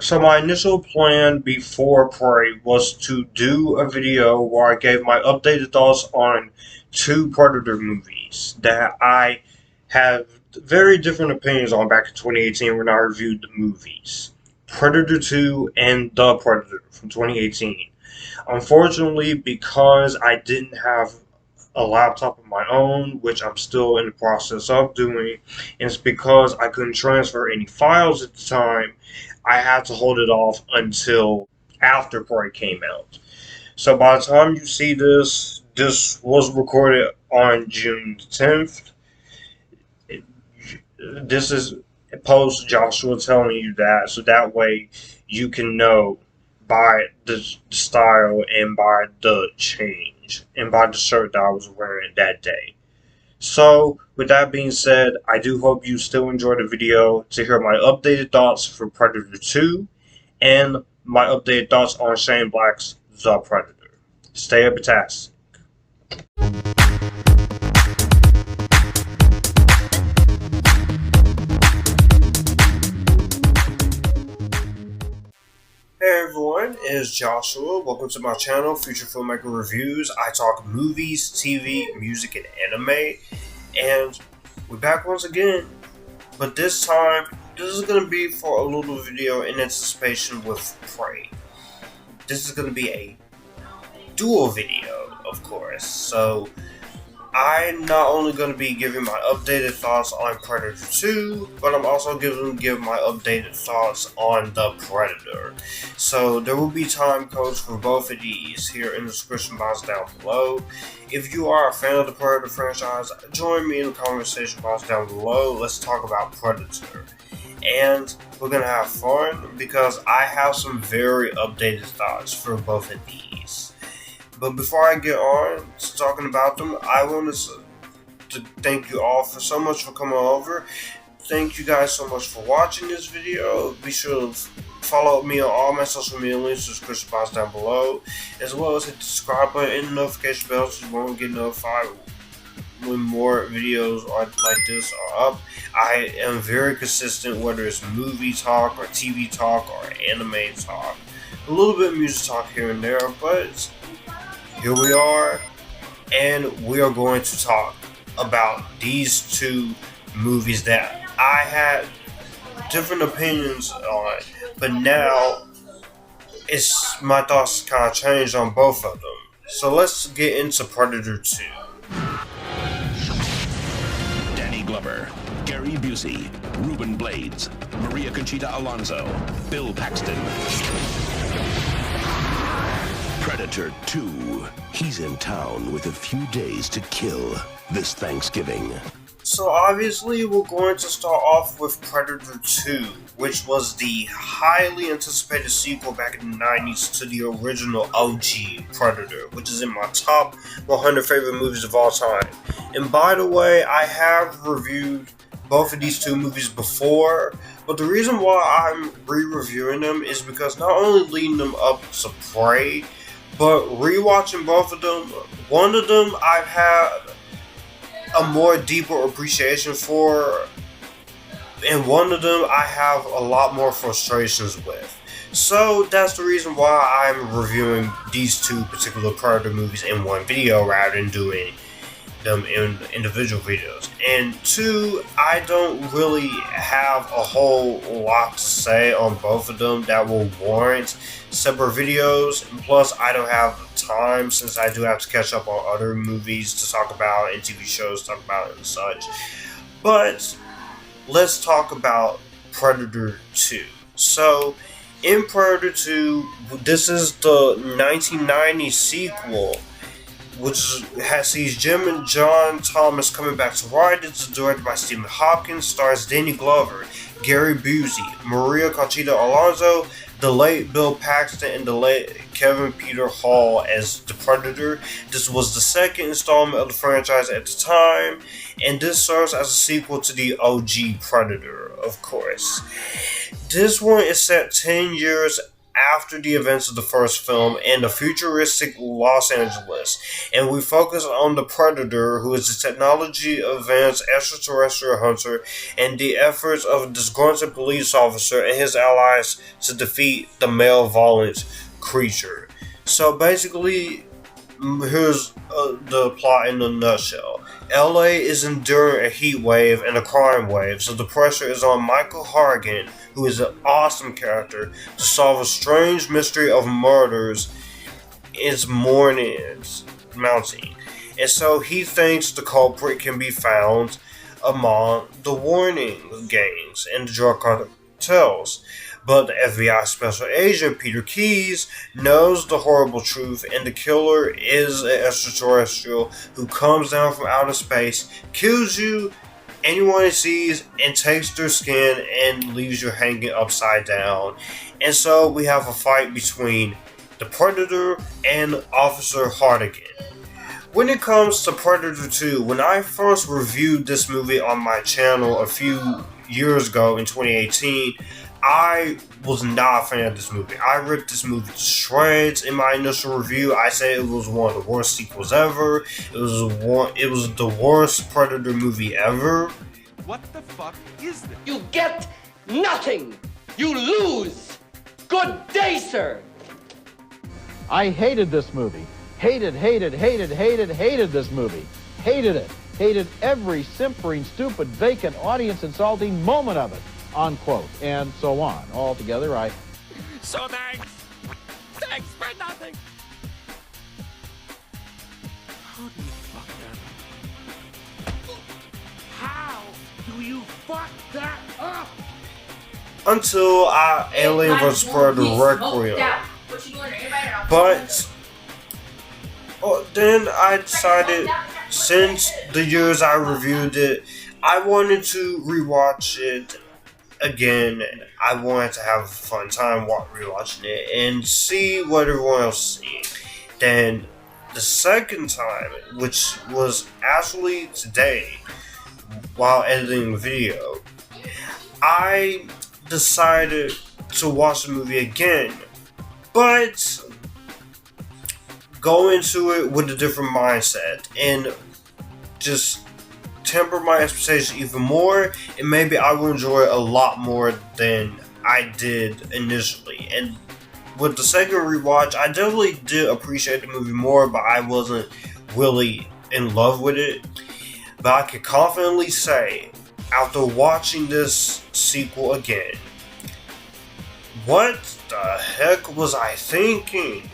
So my initial plan before Prey was to do a video where I gave my updated thoughts on two Predator movies that I have very different opinions on back in 2018 when I reviewed the movies. Predator 2 and The Predator from 2018. Unfortunately, because I didn't have a laptop of my own, which I'm still in the process of doing, and it's because I couldn't transfer any files at the time, I had to hold it off until after Prey came out. So by the time you see this, this was recorded on June 10th. This is post Joshua telling you that, so that way you can know by the style and by the change and by the shirt that I was wearing that day. So, with that being said, I do hope you still enjoy the video to hear my updated thoughts for Predator 2 and my updated thoughts on Shane Black's The Predator. Stay epictastic. Hey everyone, it's Joshua. Welcome to my channel, Future Filmmaker Reviews. I talk movies, TV, music, and anime. And we're back once again. But this time, this is going to be for a little video in anticipation with Prey. This is going to be a dual video, of course. So, I'm not only going to be giving my updated thoughts on Predator 2, but I'm also going to give my updated thoughts on The Predator. So there will be time codes for both of these here in the description box down below. If you are a fan of the Predator franchise, join me in the conversation box down below. Let's talk about Predator. And we're going to have fun because I have some very updated thoughts for both of these. But before I get on to talking about them, I wanted to thank you all for so much for coming over. Thank you guys so much for watching this video. Be sure to follow me on all my social media links in the description box down below, as well as hit the subscribe button and the notification bell so you won't get notified when more videos like this are up. I am very consistent, whether it's movie talk or TV talk or anime talk. A little bit of music talk here and there, but here we are, and we are going to talk about these two movies that I had different opinions on, but now my thoughts kind of changed on both of them. So let's get into Predator 2. Danny Glover, Gary Busey, Ruben Blades, Maria Conchita Alonso, Bill Paxton. Predator 2. He's in town with a few days to kill this Thanksgiving. So obviously we're going to start off with Predator 2, which was the highly anticipated sequel back in the 90s to the original OG Predator, which is in my top 100 favorite movies of all time. And by the way, I have reviewed both of these two movies before, but the reason why I'm re-reviewing them is because not only leading them up to Prey, but rewatching both of them, one of them I've had a more deeper appreciation for, and one of them I have a lot more frustrations with. So that's the reason why I'm reviewing these two particular Predator movies in one video rather than doing them in individual videos. And two, I don't really have a whole lot to say on both of them that will warrant separate videos. And plus, I don't have time since I do have to catch up on other movies to talk about and TV shows to talk about and such. But let's talk about Predator 2. So, in Predator 2, this is the 1990 sequel, which sees Jim and John Thomas coming back to write. It's directed by Stephen Hopkins, stars Danny Glover, Gary Busey, Maria Conchita Alonso, the late Bill Paxton, and the late Kevin Peter Hall as the Predator. This was the second installment of the franchise at the time, and this serves as a sequel to the OG Predator, of course. This one is set 10 years after the events of the first film in the futuristic Los Angeles, and we focus on the Predator, who is a technology-advanced extraterrestrial hunter, and the efforts of a disgruntled police officer and his allies to defeat the malevolent creature. So basically, here's the plot in a nutshell. LA is enduring a heat wave and a crime wave, so the pressure is on Michael Hargan, who is an awesome character, to solve a strange mystery of murders is mounting. And so he thinks the culprit can be found among the warning gangs and the drug cartels. But the FBI special agent Peter Keyes knows the horrible truth, and the killer is an extraterrestrial who comes down from outer space, kills you, anyone he sees, and takes their skin and leaves you hanging upside down. And so we have a fight between the Predator and Officer Hardigan. When it comes to Predator 2, when I first reviewed this movie on my channel a few years ago in 2018, I was not a fan of this movie. I ripped this movie to shreds in my initial review. I said it was one of the worst sequels ever. It was the worst Predator movie ever. What the fuck is this? You get nothing. You lose. Good day, sir. I hated this movie. Hated this movie. Hated it. Hated every simpering, stupid, vacant, audience-insulting moment of it. Unquote, and so on. Altogether, So thanks. Thanks for nothing. How do you fuck that up? How do you fuck that up? Until Alien vs. Predator Requiem. But then I decided, since the years I reviewed it, I wanted to rewatch it again. I wanted to have a fun time rewatching it and see what everyone else is seeing. Then the second time, which was actually today, while editing the video, I decided to watch the movie again, but go into it with a different mindset and just temper my expectations even more, and maybe I will enjoy it a lot more than I did initially. And with the second rewatch, I definitely did appreciate the movie more, but I wasn't really in love with it. But I can confidently say, after watching this sequel again, what the heck was I thinking?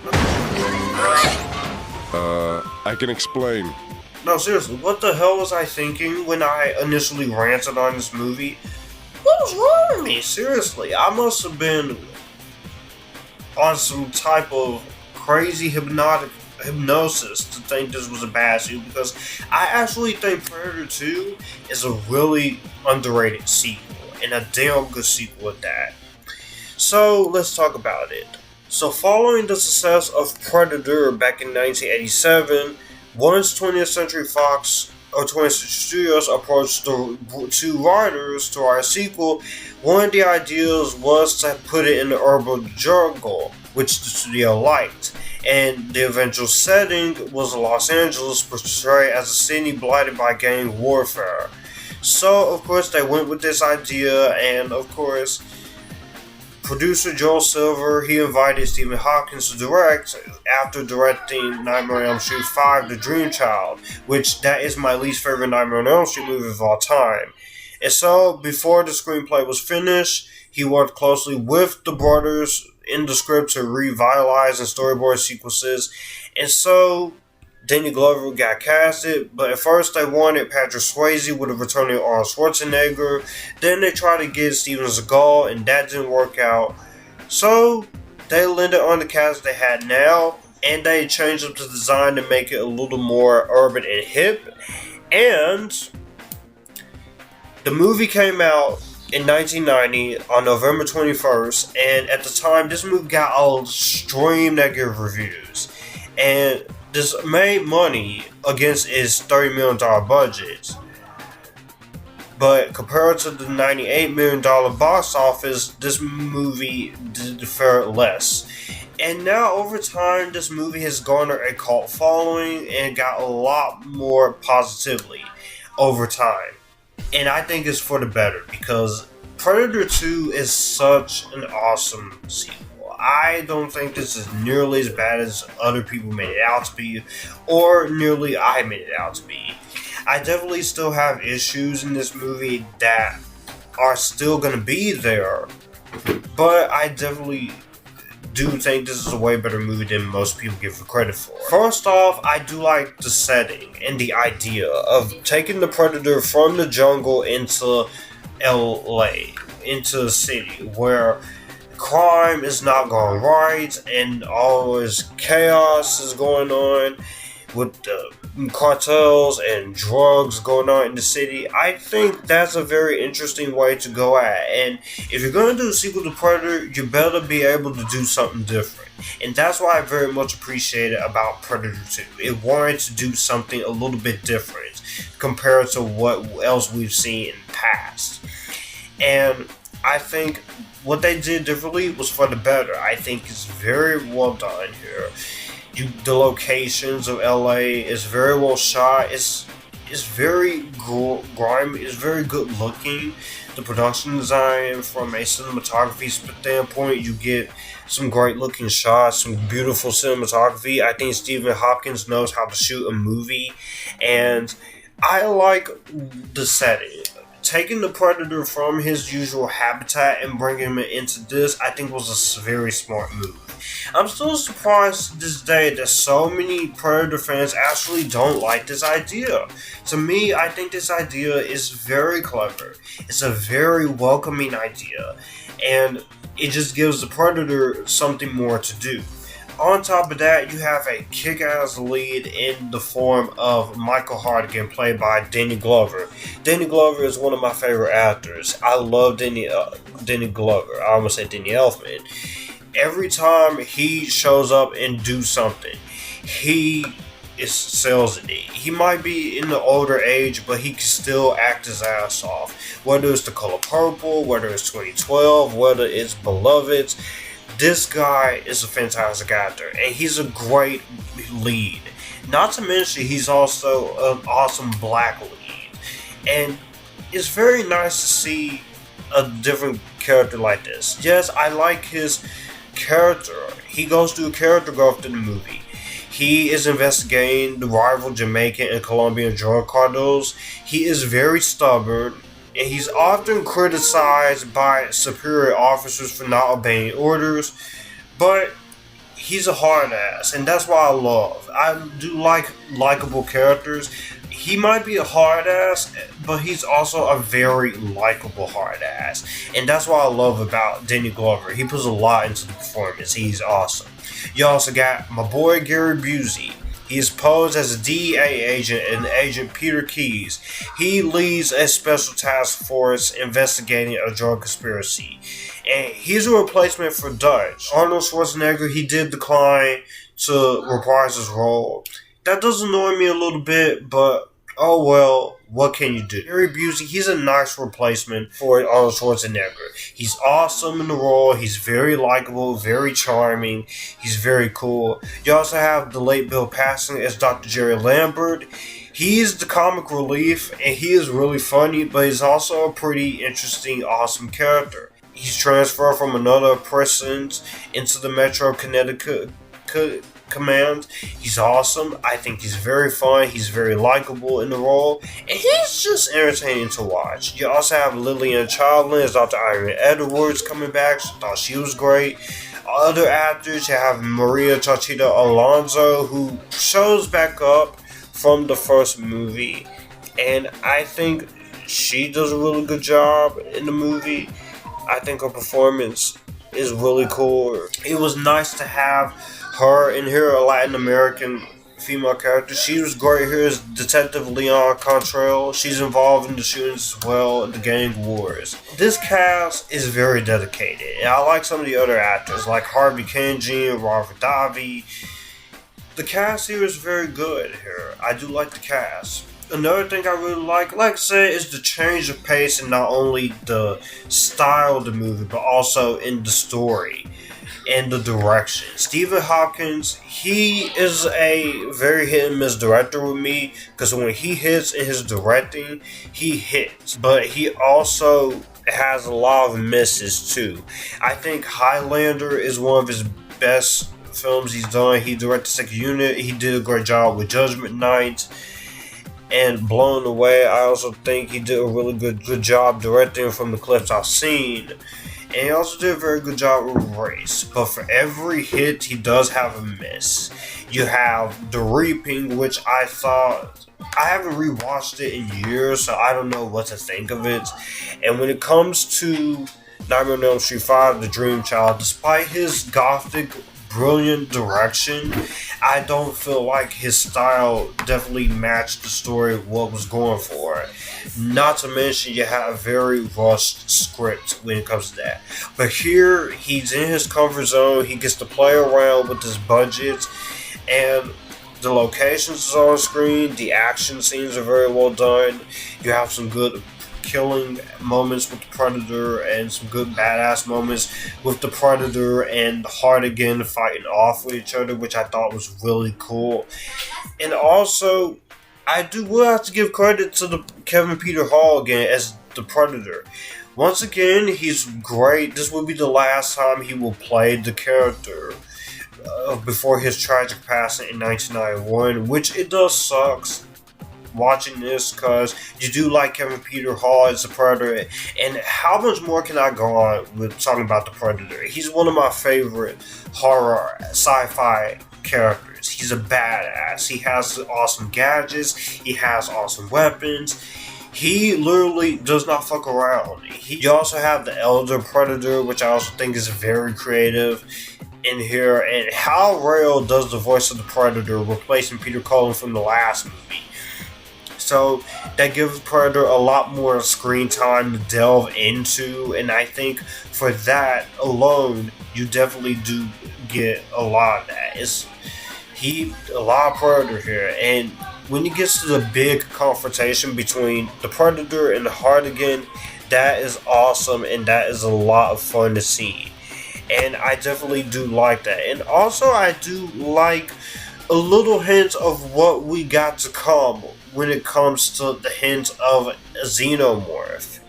I can explain. No, seriously, what the hell was I thinking when I initially ranted on this movie? What was wrong with me? Seriously, I must have been on some type of crazy hypnosis to think this was a bad sequel, because I actually think Predator 2 is a really underrated sequel, and a damn good sequel at that. So, let's talk about it. So, following the success of Predator back in 1987, once 20th Century Fox or 20th Century Studios approached the two writers to write a sequel, one of the ideas was to put it in the urban jungle, which the studio liked, and the eventual setting was Los Angeles, portrayed as a city blighted by gang warfare. So, of course, they went with this idea, and of course, producer Joel Silver, he invited Stephen Hawkins to direct after directing Nightmare on Elm Street 5, The Dream Child, which that is my least favorite Nightmare on Elm Street movie of all time. And so, before the screenplay was finished, he worked closely with the brothers in the script to revitalize and storyboard sequences. And so, Danny Glover got casted, but at first they wanted Patrick Swayze with a returning Arnold Schwarzenegger. Then they tried to get Steven Seagal, and that didn't work out. So they landed on the cast they had now, and they changed up the design to make it a little more urban and hip. And the movie came out in 1990 on November 21st, and at the time this movie got all extreme negative reviews. And this made money against its $30 million budget. But compared to the $98 million box office, this movie did fare less. And now, over time, this movie has garnered a cult following and got a lot more positively over time. And I think it's for the better, because Predator 2 is such an awesome sequel. I don't think this is nearly as bad as other people made it out to be, or nearly I made it out to be. I definitely still have issues in this movie that are still going to be there, but I definitely do think this is a way better movie than most people give it credit for. First off, I do like the setting and the idea of taking the Predator from the jungle into LA, into a city where crime is not going right and all this chaos is going on with cartels and drugs going on in the city. I think that's a very interesting way to go at it. And if you're going to do a sequel to Predator, you better be able to do something different. And that's why I very much appreciate it about Predator 2. It wanted to do something a little bit different compared to what else we've seen in the past. And I think what they did differently was for the better. I think it's very well done here. The locations of LA is very well shot. It's very grimy. It's very good looking. The production design, from a cinematography standpoint, you get some great looking shots, some beautiful cinematography. I think Stephen Hopkins knows how to shoot a movie, and I like the setting. Taking the Predator from his usual habitat and bringing him into this, I think, was a very smart move. I'm still surprised to this day that so many Predator fans actually don't like this idea. To me, I think this idea is very clever. It's a very welcoming idea, and it just gives the Predator something more to do. On top of that, you have a kick-ass lead in the form of Michael Hartigan, played by Danny Glover. Danny Glover is one of my favorite actors. I love Danny Glover. I almost said Danny Elfman. Every time he shows up and do something, he sells it. He might be in the older age, but he can still act his ass off. Whether it's The Color Purple, whether it's 2012, whether it's Beloved, this guy is a fantastic actor, and he's a great lead. Not to mention, he's also an awesome black lead. And it's very nice to see a different character like this. Yes, I like his character. He goes through character growth in the movie. He is investigating the rival Jamaican and Colombian drug cartels. He is very stubborn, and he's often criticized by superior officers for not obeying orders, but he's a hard ass, and that's what I love. I do like likable characters. He might be a hard ass, but he's also a very likable hard ass, and that's what I love about Danny Glover. He puts a lot into the performance. He's awesome. You also got my boy Gary Busey. He is posed as a DEA agent and Agent Peter Keyes. He leads a special task force investigating a drug conspiracy, and he's a replacement for Dutch. Arnold Schwarzenegger, he did decline to reprise his role. That does annoy me a little bit, but oh well, what can you do? Gary Busey, he's a nice replacement for Arnold Schwarzenegger. He's awesome in the role. He's very likable, very charming. He's very cool. You also have the late Bill Paxton as Dr. Jerry Lambert. He's the comic relief, and he is really funny, but he's also a pretty interesting, awesome character. He's transferred from another prison into the Metro Connecticut Command. He's awesome. I think he's very fun. He's very likable in the role, and he's just entertaining to watch. You also have Lillian Childlin as Dr. Irene Edwards coming back. I thought she was great. Other actors, you have Maria Conchita Alonso, who shows back up from the first movie, and I think she does a really good job in the movie. I think her performance is really cool. It was nice to have her in here, a Latin American female character. She was great here as Detective Leon Contrell. She's involved in the shootings as well, the gang wars. This cast is very dedicated, and I like some of the other actors like Harvey Keitel, Robert Davi. The cast here is very good here. I do like the cast. Another thing I really like I said, is the change of pace in not only the style of the movie, but also in the story and the direction. Stephen Hopkins, he is a very hit and miss director with me, because when he hits in his directing, he hits. But he also has a lot of misses too. I think Highlander is one of his best films he's done. He directed Second Unit, he did a great job with Judgment Night and Blown Away. I also think he did a really good job directing from the clips I've seen. And he also did a very good job with Race. But for every hit, he does have a miss. You have The Reaping, which I thought, I haven't rewatched it in years, so I don't know what to think of it. And when it comes to Nightmare on Elm Street 5, The Dream Child, despite his gothic, brilliant direction, I don't feel like his style definitely matched the story what was going for it. Not to mention, you have a very rushed script when it comes to that. But here, he's in his comfort zone. He gets to play around with his budget, and the locations is on screen. The action scenes are very well done. You have some good killing moments with the Predator and some good badass moments with the Predator and Hardigan fighting off with each other, which I thought was really cool. And also, I will have to give credit to the Kevin Peter Hall again as the Predator. Once again, he's great. This will be the last time he will play the character before his tragic passing in 1991, which it does sucks watching this, because you do like Kevin Peter Hall as the Predator. And how much more can I go on with talking about the Predator? He's one of my favorite horror sci-fi characters. He's a badass. He has awesome gadgets. He has awesome weapons. He literally does not fuck around. You also have the Elder Predator, which I also think is very creative in here. And Hal Rail does the voice of the Predator, replacing Peter Cullen from the last movie. So that gives Predator a lot more screen time to delve into, and I think for that alone, you definitely do get a lot of that. A lot of Predator here, and when it gets to the big confrontation between the Predator and the Hardigan, that is awesome, and that is a lot of fun to see. And I definitely do like that. And also, I do like a little hint of what we got to come when it comes to the hint of a xenomorph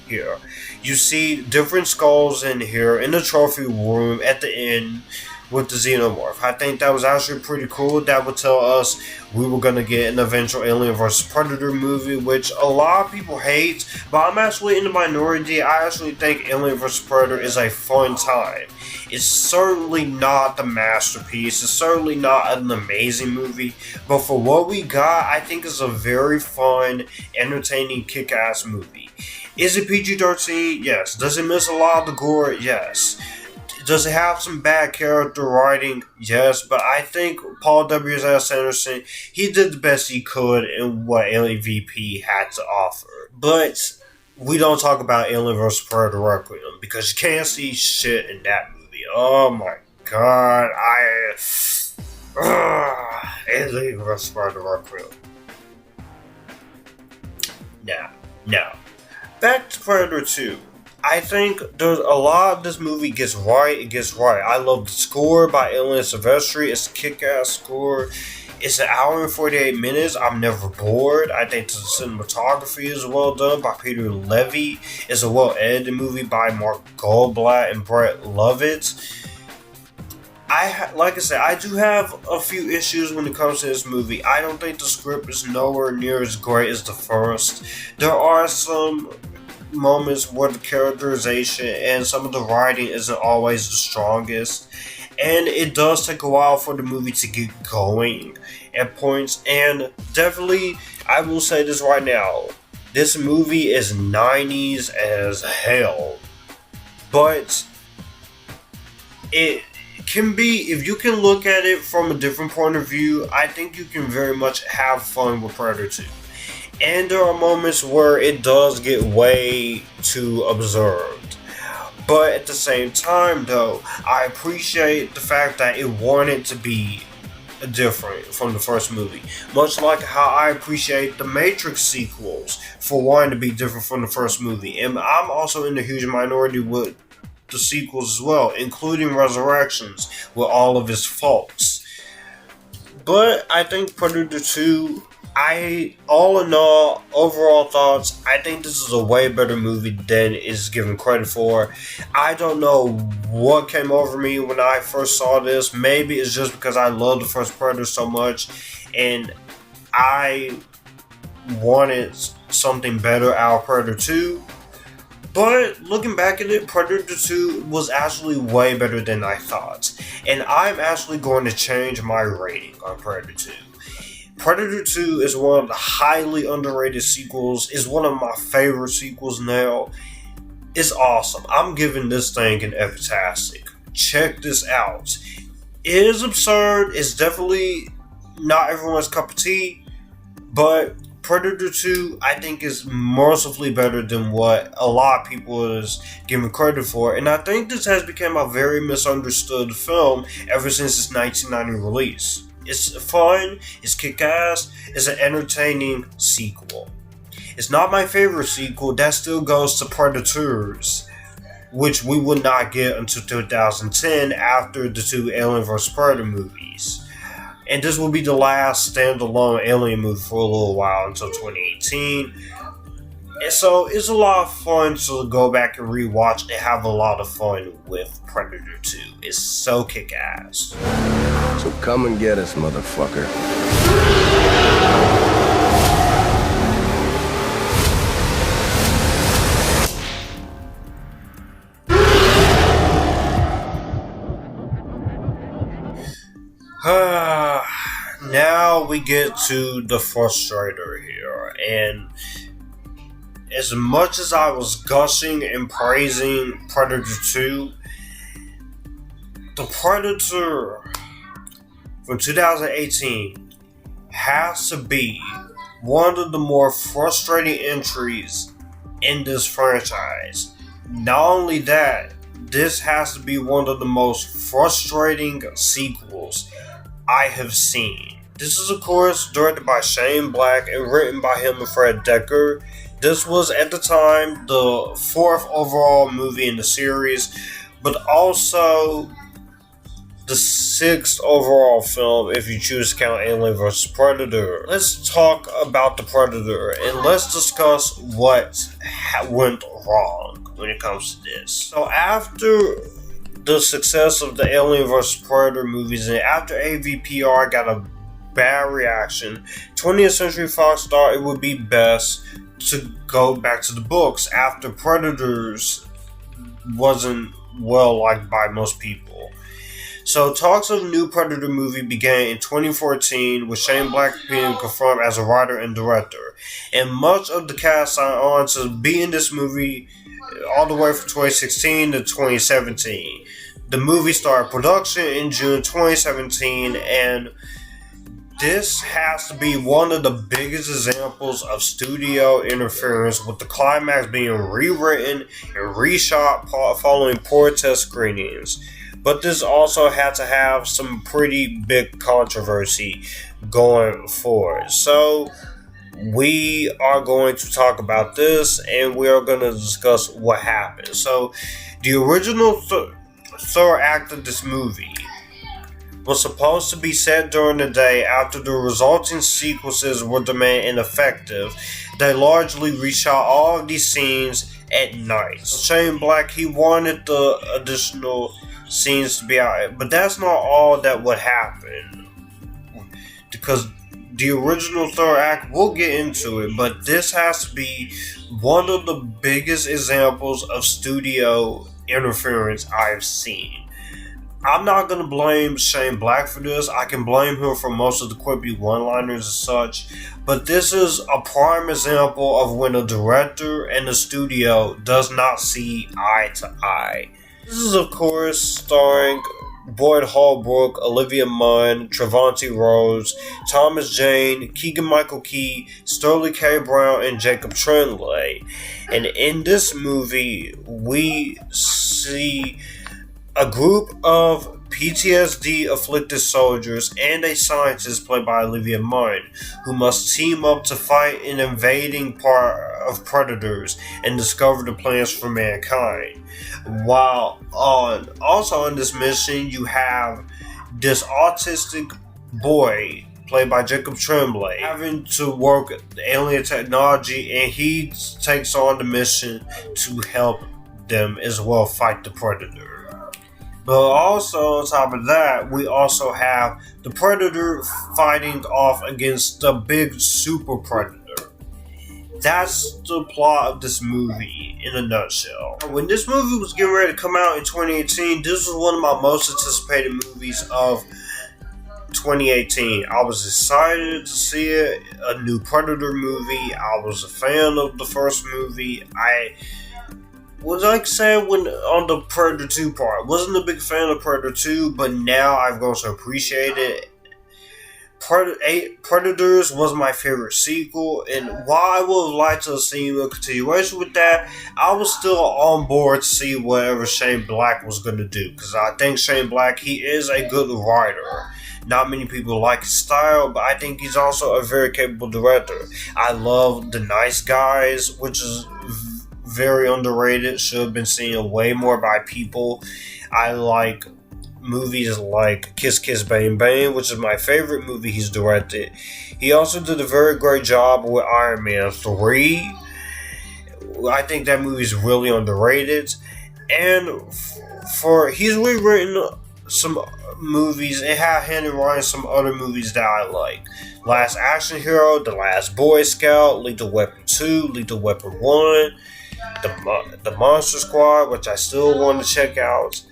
here. You see different skulls in here in the trophy room at the end with the xenomorph. I think that was actually pretty cool. That would tell us we were going to get an eventual Alien vs. Predator movie, which a lot of people hate, but I'm actually in the minority. I actually think Alien vs. Predator is a fun time. It's certainly not the masterpiece. It's certainly not an amazing movie. But for what we got, I think it's a very fun, entertaining, kick-ass movie. Is it PG-13? Yes. Does it miss a lot of the gore? Yes. Does it have some bad character writing? Yes. But I think Paul W.S. Anderson, he did the best he could in what Alien VP had to offer. But we don't talk about Alien vs. Predator Requiem, because you can't see shit in that movie. Oh my god, Alien vs. Predator Requiem. Now, back to Predator 2. I think there's a lot of this movie gets right. It gets right. I love the score by Alien Silvestri. It's a kick-ass score. It's an hour and 48 minutes. I'm never bored. I think the cinematography is well done by Peter Levy. It's a well-edited movie by Mark Goldblatt and Brett Lovett. Like I said, I do have a few issues when it comes to this movie. I don't think the script is nowhere near as great as the first. There are some moments where the characterization and some of the writing isn't always the strongest. And it does take a while for the movie to get going at points. And definitely, I will say this right now. This movie is 90s as hell. But it can be, if you can look at it from a different point of view, I think you can very much have fun with Predator 2. And there are moments where it does get way too observed. But at the same time, though, I appreciate the fact that it wanted to be different from the first movie. Much like how I appreciate the Matrix sequels for wanting to be different from the first movie. And I'm also in the huge minority with the sequels as well, including Resurrections, with all of its faults. But I think Predator 2, all in all, overall thoughts, I think this is a way better movie than is given credit for. I don't know what came over me when I first saw this. Maybe it's just because I love the first Predator so much, and I wanted something better out of Predator 2. But looking back at it, Predator 2 was actually way better than I thought. And I'm actually going to change my rating on Predator 2. Predator 2 is one of the highly underrated sequels. It's one of my favorite sequels now. It's awesome. I'm giving this thing an Epictastic. Check this out. It is absurd. It's definitely not everyone's cup of tea. But Predator 2, I think, is mercifully better than what a lot of people is giving credit for. And I think this has become a very misunderstood film ever since its 1990 release. It's fun, it's kick-ass, it's an entertaining sequel. It's not my favorite sequel, that still goes to Predators, which we would not get until 2010 after the two Alien vs. Predator movies. And this will be the last standalone Alien movie for a little while until 2018. And so it's a lot of fun to go back and rewatch and have a lot of fun with Predator 2. It's so kick-ass. So come and get us, motherfucker. Now we get to the frustrator here, and as much as I was gushing and praising Predator 2, the Predator from 2018 has to be one of the more frustrating entries in this franchise. Not only that, this has to be one of the most frustrating sequels I have seen. This is, of course, directed by Shane Black and written by him and Fred Decker. This was, at the time, the 4th overall movie in the series, but also the 6th overall film if you choose to count Alien vs. Predator. Let's talk about the Predator, and let's discuss what went wrong when it comes to this. So after the success of the Alien vs. Predator movies, and after AVPR got a bad reaction, 20th Century Fox thought it would be best to go back to the books after Predators wasn't well liked by most people. So talks of a new Predator movie began in 2014 with Shane Black being confirmed as a writer and director. And much of the cast signed on to be in this movie all the way from 2016 to 2017. The movie started production in June 2017, and this has to be one of the biggest examples of studio interference, with the climax being rewritten and reshot following poor test screenings. But this also had to have some pretty big controversy going forward. So we are going to talk about this, and we are going to discuss what happened. So the original third act of this movie was supposed to be set during the day. After the resulting sequences were deemed ineffective, they largely reshot all of these scenes at night. So Shane Black, he wanted the additional scenes to be out, but that's not all that would happen, because the original third act, we'll get into it, but this has to be one of the biggest examples of studio interference I've seen. I'm not going to blame Shane Black for this. I can blame him for most of the quippy one-liners and such, but this is a prime example of when a director and the studio does not see eye to eye. This is, of course, starring Boyd Holbrook, Olivia Munn, Trevante Rose, Thomas Jane, Keegan-Michael Key, Sterling K. Brown, and Jacob Tremblay. And in this movie, we see a group of PTSD-afflicted soldiers and a scientist played by Olivia Munn, who must team up to fight an invading part of predators and discover the plans for mankind. While also on this mission, you have this autistic boy played by Jacob Tremblay having to work with alien technology, and he takes on the mission to help them as well fight the predator. But also on top of that, we also have the predator fighting off against the big super predator. That's the plot of this movie in a nutshell. When this movie was getting ready to come out in 2018, this was one of my most anticipated movies of 2018. I was excited to see it, a new Predator movie. I was a fan of the first movie. I was like saying when on the Predator 2 part, wasn't a big fan of Predator 2, but now I've grown to appreciate it. Predators was my favorite sequel, and while I would have liked to have seen a continuation with that, I was still on board to see whatever Shane Black was going to do, because I think Shane Black, he is a good writer. Not many people like his style, but I think he's also a very capable director. I love The Nice Guys, which is very underrated, should have been seen way more by people. I like movies like Kiss Kiss Bang Bang, which is my favorite movie he's directed. He also did a very great job with Iron Man 3. I think that movie is really underrated. And he's rewritten some movies and had hand in writing some other movies that I like. Last Action Hero, The Last Boy Scout, Lethal Weapon 2, Lethal Weapon 1, The Monster Squad, which I still want to check out.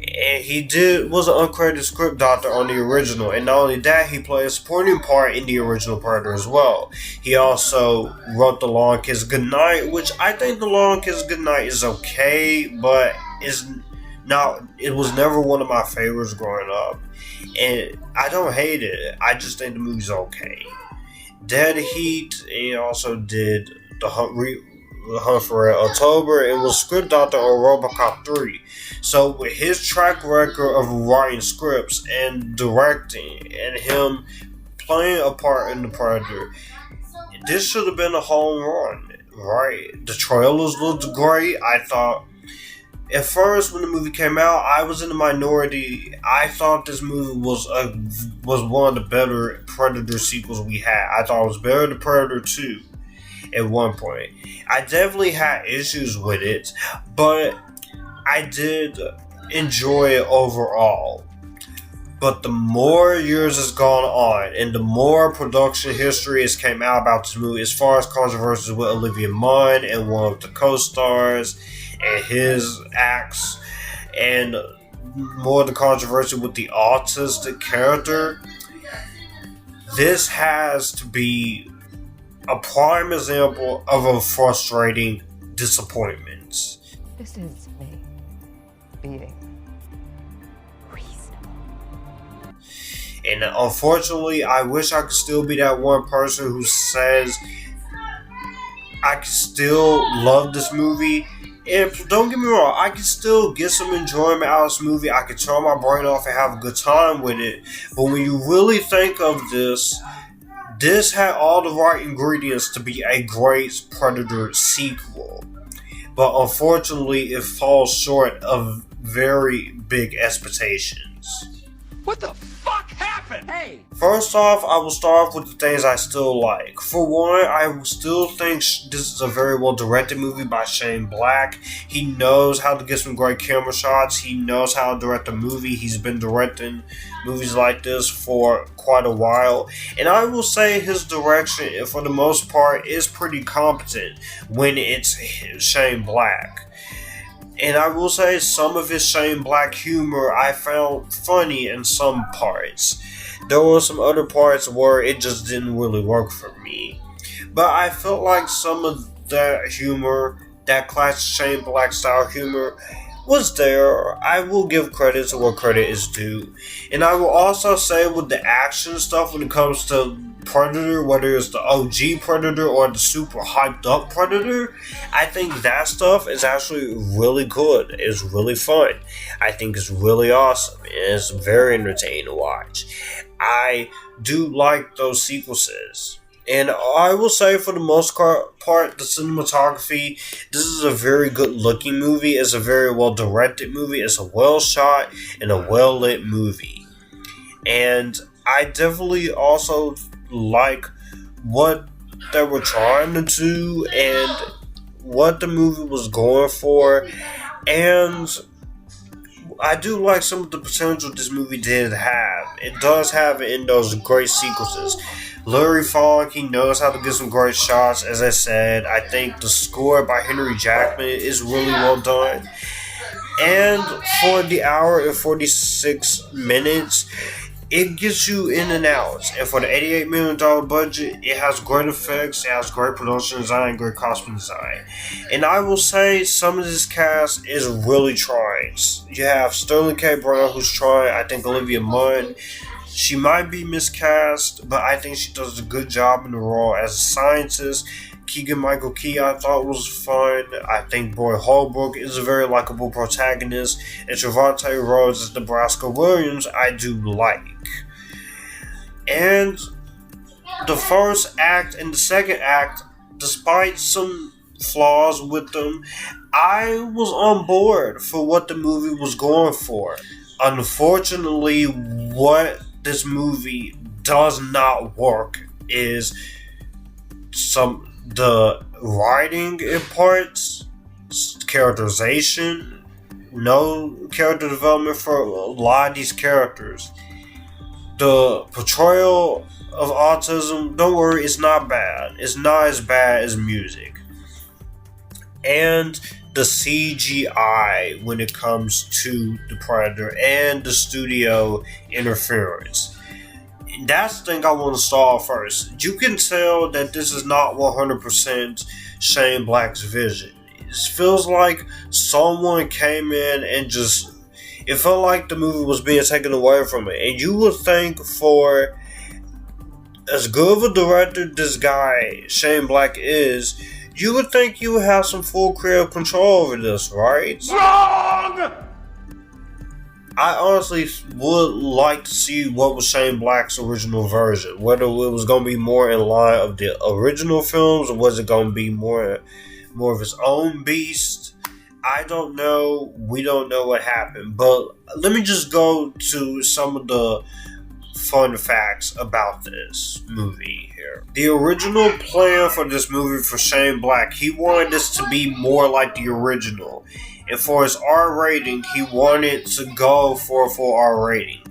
And he was an uncredited script doctor on the original, and not only that, he played a supporting part in the original Predator as well. He also wrote The Long Kiss Goodnight, which I think The Long Kiss Goodnight is okay, but it was never one of my favorites growing up. And I don't hate it, I just think the movie's okay. Dead Heat, and he also did The Hunt for Red October, and was script doctor on RoboCop 3. So with his track record of writing scripts and directing, and him playing a part in The Predator, this should have been a home run, right? The trailers looked great. I thought, at first when the movie came out, I was in the minority. I thought this movie was one of the better Predator sequels we had. I thought it was better than Predator 2 at one point. I definitely had issues with it, but I did enjoy it overall. But the more years has gone on, and the more production history has came out about this movie, as far as controversies with Olivia Munn and one of the co-stars and his acts, and more of the controversy with the autistic character, this has to be a prime example of a frustrating disappointment. This is me being reasonable. And unfortunately, I wish I could still be that one person who says I can still love this movie. And don't get me wrong, I can still get some enjoyment out of this movie. I can turn my brain off and have a good time with it. But when you really think of this had all the right ingredients to be a great Predator sequel. But unfortunately, it falls short of very big expectations. What the fuck happened? Hey! First off, I will start off with the things I still like. For one, I still think this is a very well directed movie by Shane Black. He knows how to get some great camera shots. He knows how to direct a movie. He's been directing movies like this for quite a while. And I will say his direction, for the most part, is pretty competent when it's Shane Black. And I will say some of his Shane Black humor I found funny in some parts. There were some other parts where it just didn't really work for me. But I felt like some of that humor, that classic Shane Black style humor, was there. I will give credit to what credit is due. And I will also say with the action stuff when it comes to Predator, whether it's the OG Predator or the super hyped up Predator, I think that stuff is actually really good. It's really fun. I think it's really awesome. And it's very entertaining to watch. I do like those sequences. And I will say, for the most part, the cinematography, this is a very good looking movie. It's a very well directed movie. It's a well shot and a well lit movie. And I definitely also like what they were trying to do and what the movie was going for. And I do like some of the potential this movie did have. It does have it in those great sequences. Larry Fong, he knows how to get some great shots. As I said, I think the score by Henry Jackman is really well done. And for the hour and 46 minutes, it gets you in and out. And for the $88 million budget, it has great effects, it has great production design, great costume design. And I will say some of this cast is really trying. You have Sterling K. Brown, who's trying. I think Olivia Munn, she might be miscast, but I think she does a good job in the role as a scientist. Keegan-Michael Key, I thought was fun. I think Boyd Holbrook is a very likable protagonist. And Trevante Rhodes as Nebraska Williams, I do like. And the first act and the second act, despite some flaws with them, I was on board for what the movie was going for. Unfortunately, what this movie does not work is the writing in parts, characterization, no character development for a lot of these characters. The portrayal of autism, don't worry, it's not bad. It's not as bad as music. And the CGI when it comes to the Predator and the studio interference. That's the thing I want to start first. You can tell that this is not 100% Shane Black's vision. It feels like someone came in and it felt like the movie was being taken away from it. And you would think, for as good of a director this guy, Shane Black, is, you would think you would have some full creative control over this, right? Wrong! I honestly would like to see what was Shane Black's original version. Whether it was going to be more in line of the original films, or was it going to be more of his own beast. I don't know. We don't know what happened. But let me just go to some of the fun facts about this movie here. The original plan for this movie for Shane Black, he wanted this to be more like the original. And for his R rating, he wanted to go for a full R rating.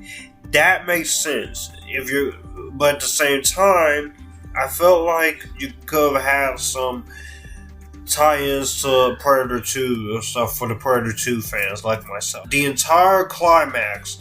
That makes sense. But at the same time, I felt like you could have had some tie-ins to Predator 2 or stuff for the Predator 2 fans like myself. The entire climax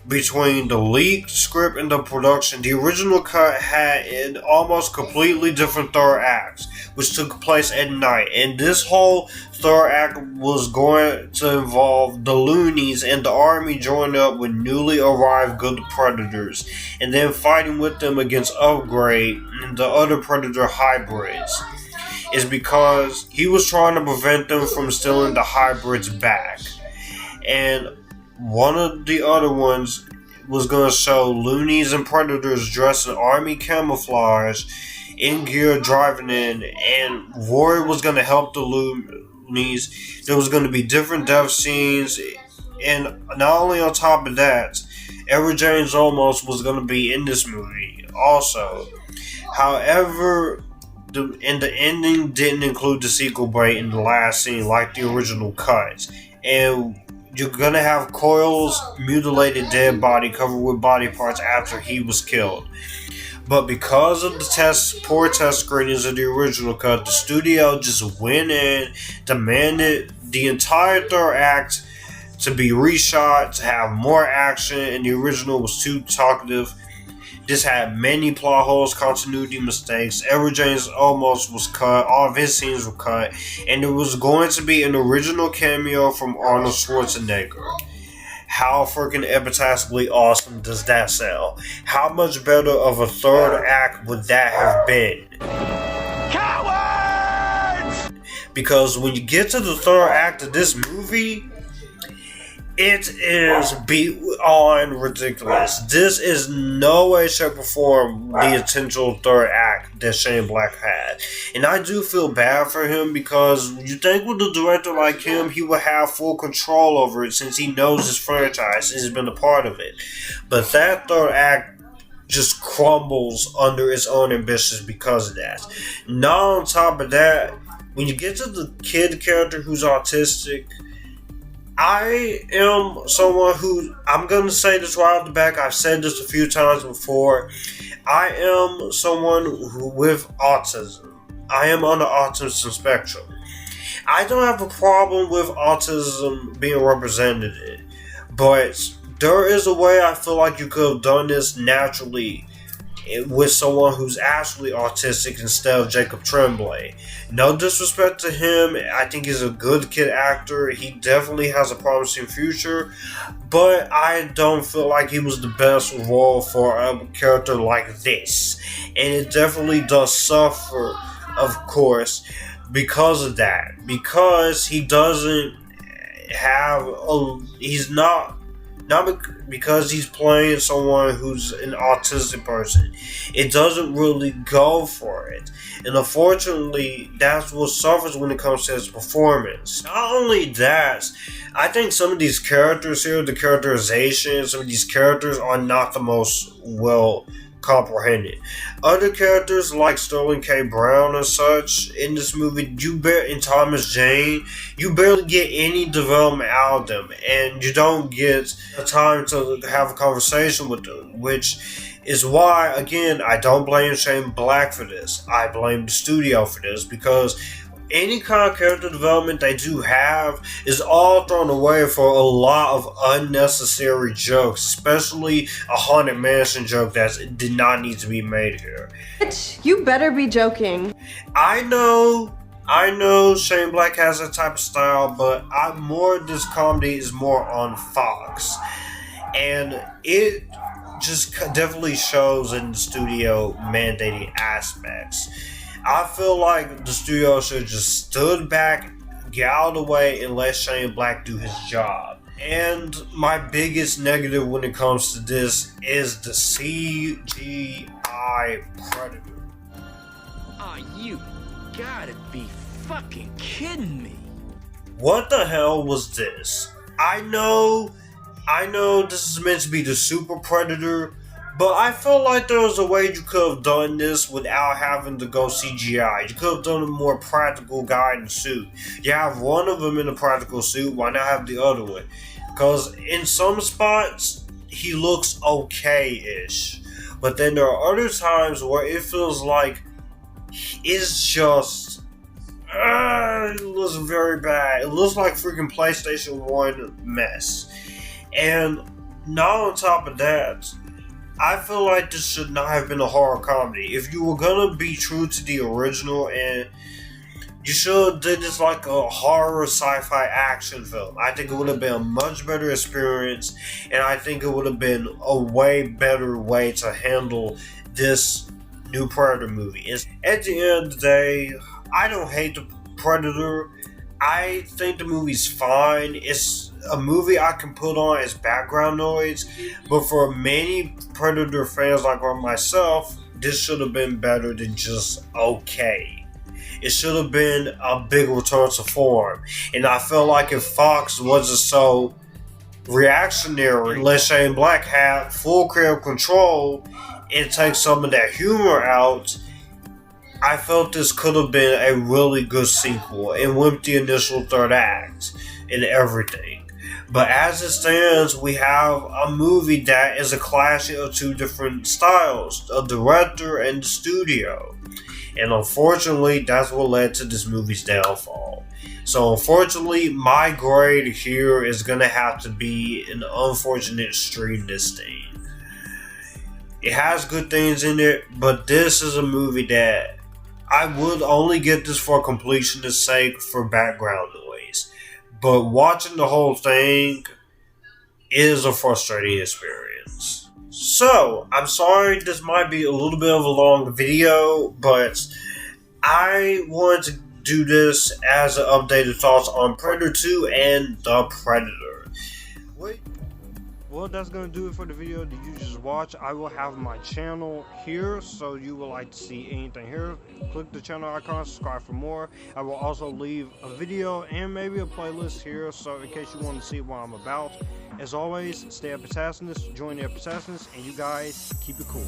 between the leaked script and the production, the original cut had an almost completely different third act, which took place at night. And this whole third act was going to involve the Loonies and the army joining up with newly arrived good Predators, and then fighting with them against Upgrade and the other Predator hybrids. Is because he was trying to prevent them from stealing the hybrids back. And one of the other ones was going to show Loonies and Predators dressed in army camouflage, in gear, driving in, and Roy was going to help the Loonies. There was going to be different death scenes, and not only on top of that, Edward James Olmos was going to be in this movie also. However, the ending didn't include the sequel bait in the last scene like the original cut. And you're gonna have Coyle's mutilated dead body covered with body parts after he was killed. But because of the poor test screenings of the original cut, the studio just went in, demanded the entire third act to be reshot, to have more action, and the original was too talkative. This had many plot holes, continuity mistakes. Edward James almost was cut. All of his scenes were cut. And there was going to be an original cameo from Arnold Schwarzenegger. How freaking epictastically awesome does that sound? How much better of a third act would that have been? Cowards! Because when you get to the third act of this movie, it is beyond ridiculous. This is no way, shape, or form the potential third act that Shane Black had. And I do feel bad for him because you think with a director like him, he would have full control over it since he knows his franchise and has been a part of it. But that third act just crumbles under its own ambitions because of that. Now on top of that, when you get to the kid character who's autistic, I am someone who, I'm going to say this right off the back, I've said this a few times before, I am someone who with autism. I am on the autism spectrum. I don't have a problem with autism being represented, but there is a way I feel like you could have done this naturally with someone who's actually autistic instead of Jacob Tremblay. No disrespect to him, I think he's a good kid actor. He definitely has a promising future, but I don't feel like he was the best role for a character like this. And it definitely does suffer, of course, because of that. Because he doesn't have not because he's playing someone who's an autistic person. It doesn't really go for it. And unfortunately, that's what suffers when it comes to his performance. Not only that, I think some of these characters here, the characterization, some of these characters are not the most well comprehended. Other characters like Sterling K. Brown and such in this movie, and Thomas Jane, you barely get any development out of them, and you don't get the time to have a conversation with them, which is why, again, I don't blame Shane Black for this. I blame the studio for this, because any kind of character development they do have is all thrown away for a lot of unnecessary jokes, especially a Haunted Mansion joke that did not need to be made here. You better be joking. I know Shane Black has that type of style, but this comedy is more on Fox. And it just definitely shows in the studio mandating aspects. I feel like the studio should have just stood back, get out of the way, and let Shane Black do his job. And my biggest negative when it comes to this is the CGI Predator. Oh, you gotta be fucking kidding me. What the hell was this? I know this is meant to be the Super Predator, but I feel like there was a way you could have done this without having to go CGI. You could have done a more practical guy in a suit. You have one of them in a practical suit, why not have the other one? Because in some spots, he looks okay-ish. But then there are other times where it feels like it's just... it looks very bad. It looks like freaking PlayStation 1 mess. And now on top of that, I feel like this should not have been a horror comedy. If you were gonna be true to the original, and you should have did this like a horror sci-fi action film, I think it would have been a much better experience, and I think it would have been a way better way to handle this new Predator movie. And at the end of the day, I don't hate the Predator. I think the movie's fine. It's a movie I can put on as background noise, but for many Predator fans like myself, this should have been better than just okay. It should have been a big return to form, and I felt like if Fox wasn't so reactionary, let Shane Black have full creative control and take some of that humor out, I felt this could have been a really good sequel, and with the initial third act and everything. But as it stands, we have a movie that is a clash of two different styles, a director and the studio. And unfortunately, that's what led to this movie's downfall. So unfortunately, my grade here is going to have to be an unfortunate street this thing. It has good things in it, but this is a movie that I would only get this for completionist sake for background noise. But watching the whole thing is a frustrating experience. So, I'm sorry this might be a little bit of a long video, but I wanted to do this as an updated thoughts on Predator 2 and The Predator. Well, that's going to do it for the video that you just watched. I will have my channel here, so you would like to see anything here. Click the channel icon, subscribe for more. I will also leave a video and maybe a playlist here, so in case you want to see what I'm about. As always, stay Epictasticness, join the Epictasticness, and you guys keep it cool.